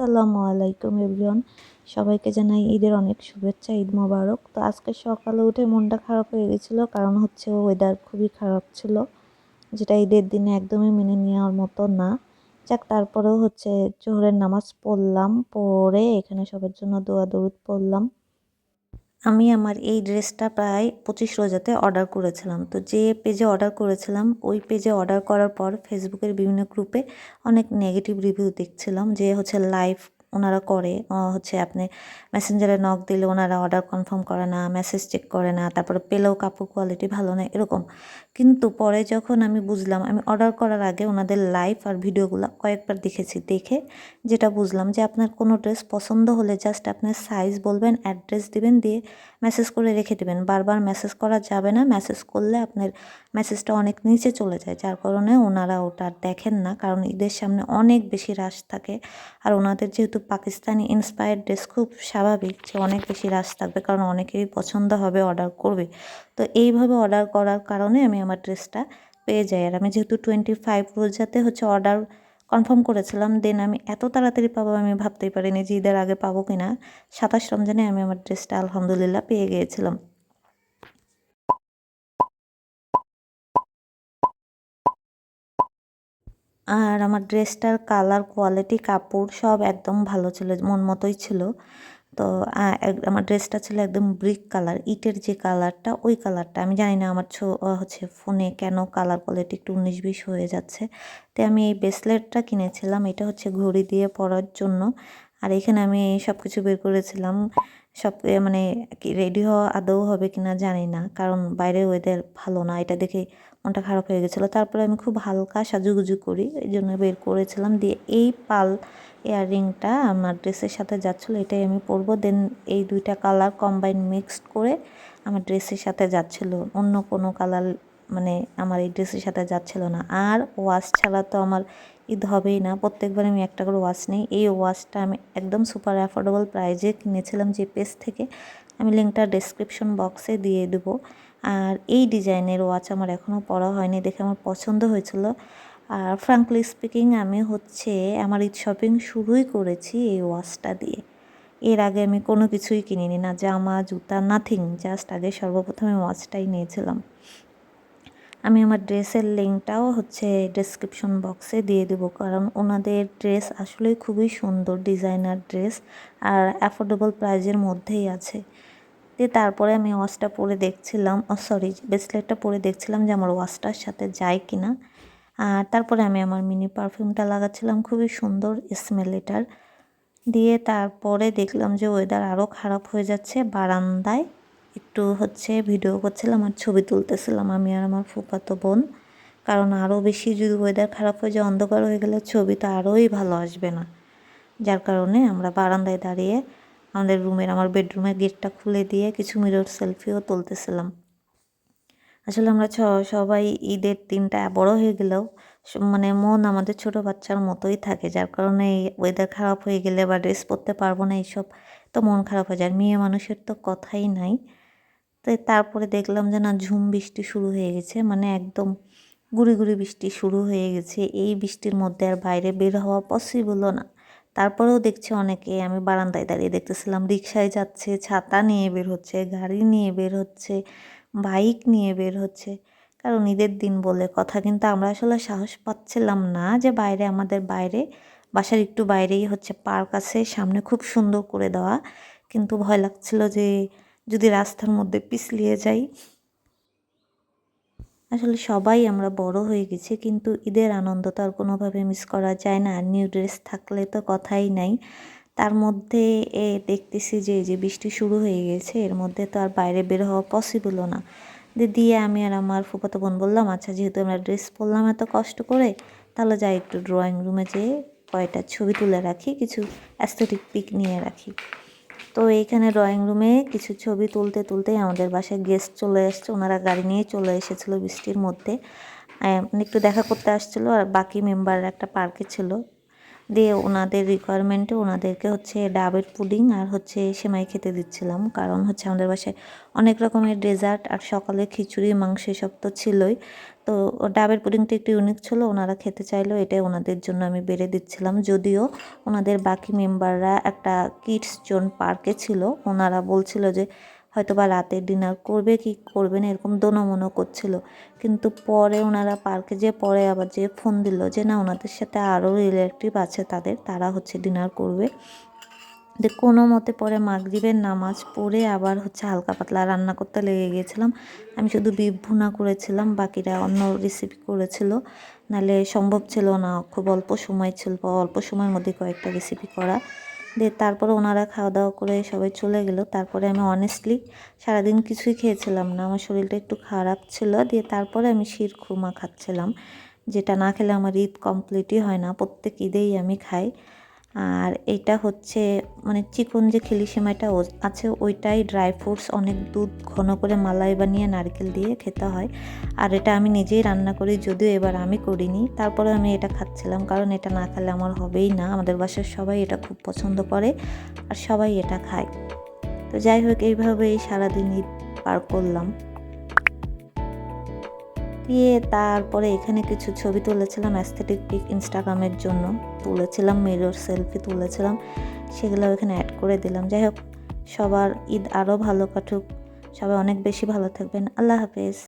আসসালামু আলাইকুম এভরিওয়ান। সবাইকে জানাই ঈদের অনেক শুভেচ্ছা, ঈদ মোবারক। তো আজকে সকালে উঠে মনটা খারাপ হয়ে গেছিলো, কারণ হচ্ছে ওয়েদার খুবই খারাপ ছিল, যেটা ঈদের দিনে একদমই মেনে নেওয়ার মতো না। যাক, তারপরেও হচ্ছে জোহরের নামাজ পড়লাম, পড়ে এখানে সবার জন্য দোয়া দরুদ পড়লাম। আমি আমার এই ড্রেসটা প্রায় 25 রোজাতে অর্ডার করেছিলাম। তো যে পেজে অর্ডার করেছিলাম ওই পেজে অর্ডার করার পর ফেসবুকের বিভিন্ন গ্রুপে অনেক নেগেটিভ রিভিউ দেখছিলাম, যে হচ্ছে লাইভ ওনারা করে, হচ্ছে আপনি মেসেঞ্জারে নক দিলে ওনারা অর্ডার কনফার্ম করে না, মেসেজ চেক করে না, তারপরে পেলেও কাপড় কোয়ালিটি ভালো না, এরকম। কিন্তু পরে যখন আমি বুঝলাম, আমি অর্ডার করার আগে ওনাদের লাইভ আর ভিডিওগুলো কয়েকবার দেখেছি, দেখে যেটা বুঝলাম যে আপনার কোনো ড্রেস পছন্দ হলে জাস্ট আপনার সাইজ বলবেন, অ্যাড্রেস দিবেন, দিয়ে মেসেজ করে রেখে দেবেন। বারবার মেসেজ করা যাবে না, মেসেজ করলে আপনার মেসেজটা অনেক নিচে চলে যায়, যার কারণে ওনারা ওটা দেখেন না, কারণ ঈদের সামনে অনেক বেশি রাশ থাকে। আর ওনাদের যেহেতু পাকিস্তানি ইন্সপায়ার্ড ড্রেস, খুব স্বাভাবিক যে অনেক বেশি রাশ থাকবে, কারণ অনেকেরই পছন্দ হবে, অর্ডার করবে। তো এইভাবে অর্ডার করার কারণে আমি আমার ড্রেসটা পেয়ে যাই। আর আমি যেহেতু 25 রোজাতে হচ্ছে অর্ডার কনফার্ম করেছিলাম, দেন আমি এত তাড়াতাড়ি পাবো আমি ভাবতেই পারিনি যে ঈদের আগে পাবো কিনা। 27 রমজানে আমি আমার ড্রেসটা আলহামদুলিল্লাহ পেয়ে গিয়েছিলাম। আর আমার ড্রেসটার কালার, কোয়ালিটি, কাপড় সব একদম ভালো ছিল, মন মতোই ছিল। তো আমার ড্রেসটা ছিল একদম ব্রিক কালার, ইটের যে কালারটা, ওই কালারটা। আমি জানি না আমার হচ্ছে ফোনে কেন কালার কোয়ালিটি একটু 19-20 হয়ে যাচ্ছে। তো আমি এই ব্রেসলেটটা কিনেছিলাম, এটা হচ্ছে ঘড়ি দিয়ে পরার জন্য। আর এখানে আমি সব কিছু বের করেছিলাম, সব মানে কি রেডি হওয়া আদৌ হবে কিনা জানি না, কারণ বাইরের ওয়েদার ভালো না, এটা দেখে মনটা খারাপ হয়ে গেছিলো। তারপরে আমি খুব হালকা সাজুগুজু করি, এই জন্য বের করেছিলাম। দিয়ে এই পাল ইয়াররিংটা আমার ড্রেসের সাথে যাচ্ছিলো, এটাই আমি পরবো। দেন এই দুইটা কালার কম্বাইন মিক্সড করে আমার ড্রেসের সাথে যাচ্ছিলো, অন্য কোনো কালার মানে আমার এই ড্রেসের সাথে যাচ্ছিলো না। আর ওয়াশ ছাড়া তো আমার ঈদ হবেই না, প্রত্যেকবার আমি একটা করে ওয়াশ নিই। এই ওয়াশটা আমি একদম সুপার অ্যাফোর্ডেবল প্রাইজে কিনেছিলাম যে পেজ থেকে, আমি লিঙ্কটা ডেসক্রিপশন বক্সে দিয়ে দেবো। আর এই ডিজাইনের ওয়াচ আমার এখনও পরা হয়নি, দেখে আমার পছন্দ হয়েছিল। আর ফ্রাঙ্কলি স্পিকিং, আমি হচ্ছে আমার ঈদ শপিং শুরুই করেছি এই ওয়াচটা দিয়ে। এর আগে আমি কোনো কিছুই কিনিনি, না জামা, জুতা, নাথিং, জাস্ট আগে সর্বপ্রথম আমি ওয়াচটাই নিয়েছিলাম। আমি আমার ড্রেসের লিঙ্কটাও হচ্ছে ডেসক্রিপশন বক্সে দিয়ে দেবো, কারণ ওনাদের ড্রেস আসলেই খুবই সুন্দর, ডিজাইনার ড্রেস, আর অ্যাফোর্ডেবল প্রাইজের মধ্যেই আছে। দিয়ে তারপরে আমি ওয়াচটা পরে দেখছিলাম, ব্রেসলেটটা পরে দেখছিলাম যে আমার ওয়াচটার সাথে যায় কি না। আর তারপরে আমি আমার মিনি পারফিউমটা লাগাচ্ছিলাম, খুবই সুন্দর স্মেল এটার। দিয়ে তারপরে দেখলাম যে ওয়েদার আরও খারাপ হয়ে যাচ্ছে, বারান্দায় একটু হচ্ছে ভিডিও করছিলাম আর ছবি তুলতেছিলাম আমি আর আমার ফুফাতো বোন, কারণ আরও বেশি যদি ওয়েদার খারাপ হয়ে যায়, অন্ধকার হয়ে গেলে ছবি তো আরোই ভালো আসবে না। যার কারণে আমরা বারান্দায় দাঁড়িয়ে আমাদের আমার বেডরুমের গেটটা খুলে দিয়ে কিছু মিরর সেলফিও তুলতেছিলাম। আসলে আমরা সবাই ঈদের দিনটা বড় হয়ে গেলেও মানে মন আমাদের ছোট বাচ্চার মতোই থাকে, যার কারণে এই ওয়েদার খারাপ হয়ে গেলে বা ড্রেস পরতে পারবো না, এইসব তো মন খারাপ হয়ে যায়। আর মেয়ে মানুষের তো কথাই নাই। তো তারপরে দেখলাম যে না, ঝুম বৃষ্টি শুরু হয়ে গেছে, মানে একদম গুড়ি গুড়ি বৃষ্টি শুরু হয়ে গেছে। এই বৃষ্টির মধ্যে আর বাইরে বের হওয়া পসিবলও না। তারপরেও দেখছি অনেকে, আমি বারান্দায় দাঁড়িয়ে দেখতেছিলাম, রিক্সায় যাচ্ছে, ছাতা নিয়ে বের হচ্ছে, গাড়ি নিয়ে বের হচ্ছে, বাইক নিয়ে বের হচ্ছে, কারণ ঈদের দিন বলে কথা। কিন্তু আমরা আসলে সাহস পাচ্ছিলাম না যে বাইরে, আমাদের বাইরে বাসার একটু বাইরেই হচ্ছে পার্ক আছে, সামনে খুব সুন্দর করে দেওয়া, কিন্তু ভয় লাগছিল যে যদি রাস্তার মধ্যে পিছলিয়ে যাই। আসলে সবাই আমরা বড় হয়ে গেছি, কিন্তু ঈদের আনন্দ তো আর কোনোভাবে মিস করা যায় না। আর নিউ ড্রেস থাকলে তো কথাই নাই। তার মধ্যে দেখতেছি যে এই যে বৃষ্টি শুরু হয়ে গেছে, এর মধ্যে তো আর বাইরে বের হওয়া পসিবলও না। দিয়ে আমি আর আমার ফুফাতো বোন বললাম, আচ্ছা যেহেতু আমরা ড্রেস পরলাম এত কষ্ট করে, তাহলে যাই একটু ড্রয়িং রুমে যেয়ে কয়টা ছবি তুলে রাখি, কিছু অ্যাস্থেটিক পিক নিয়ে রাখি। তো এইখানে ড্রয়িং রুমে কিছু ছবি তুলতে তুলতেই আমাদের বাসায় গেস্ট চলে আসছে, ওনারা গাড়ি নিয়ে চলে এসেছিলো বৃষ্টির মধ্যে, মানে একটু দেখা করতে আসছিলো। আর বাকি মেম্বাররা একটা পার্কে ছিল, দিয়ে ওনাদের রিকোয়ারমেন্টে ওনাদেরকে হচ্ছে ডাবের পুডিং আর হচ্ছে সেমাই খেতে দিচ্ছিলাম, কারণ হচ্ছে আমাদের বাসায় অনেক রকমের ডেজার্ট আর সকালে খিচুড়ি মাংস এসব তো ছিলই। তো ডাবের পুডিংটা একটু ইউনিক ছিল, ওনারা খেতে চাইলো, এটাই ওনাদের জন্য আমি বেড়ে দিচ্ছিলাম। যদিও ওনাদের বাকি মেম্বাররা একটা কিডস জোন পার্কে ছিল, ওনারা বলছিল যে হয়তো বা রাতে ডিনার করবে কি করবে না এরকম দোনোমনো করছিল, কিন্তু পরে ওনারা পার্কে যেয়ে পরে আবার যে ফোন দিল যে না ওনাদের সাথে আরও রিলেটিভ আছে তারা হচ্ছে ডিনার করবে। যে কোনো মতে পরে মাগরিবের নামাজ পড়ে আবার হচ্ছে হালকা পাতলা রান্না করতে লেগে গিয়েছিলাম। আমি শুধু বিফ ভুনা করেছিলাম, বাকিরা অন্য রেসিপি করেছিল, নাহলে সম্ভব ছিল না, খুব অল্প সময় ছিল, অল্প সময়ের মধ্যে কয়েকটা রেসিপি করা। দিয়ে তারপরে ওনারা খাওয়া দাওয়া করে সবাই চলে গেল। তারপরে আমি অনেস্টলি সারাদিন কিছুই খেয়েছিলাম না, আমার শরীরটা একটু খারাপ ছিল। দিয়ে তারপরে আমি শির খুরমা খাচ্ছিলাম, যেটা না খেলে আমার ঈদ কমপ্লিটই হয় না, প্রত্যেক ঈদেই আমি খাই। আর এটা হচ্ছে মানে চিকন যে খিলি সেমাইটা আছে ওইটাই ড্রাই ফ্রুটস অনেক দুধ ঘন করে মালাই বানিয়ে নারকেল দিয়ে খেতে হয়। আর এটা আমি নিজেই রান্না করি, যদিও এবার আমি করিনি, তারপরে আমি এটা খাচ্ছিলাম, কারণ এটা না খেলে আমার হবেই না। আমাদের বাসার সবাই এটা খুব পছন্দ করে আর সবাই এটা খায়। তো যাই হোক, এইভাবেই সারাদিন ঈদ পার করলাম। দিয়ে তারপরে এখানে কিছু ছবি তুলেছিলাম অ্যাস্থেটিক পিক ইনস্টাগ্রামের জন্য, তুলেছিলাম মিরর সেলফি তুলেছিলাম, সেগুলো এখানে অ্যাড করে দিলাম। যাই হোক, সবার ঈদ আরও ভালো কাটুক, সবাই অনেক বেশি ভালো থাকবেন। আল্লাহ হাফেজ।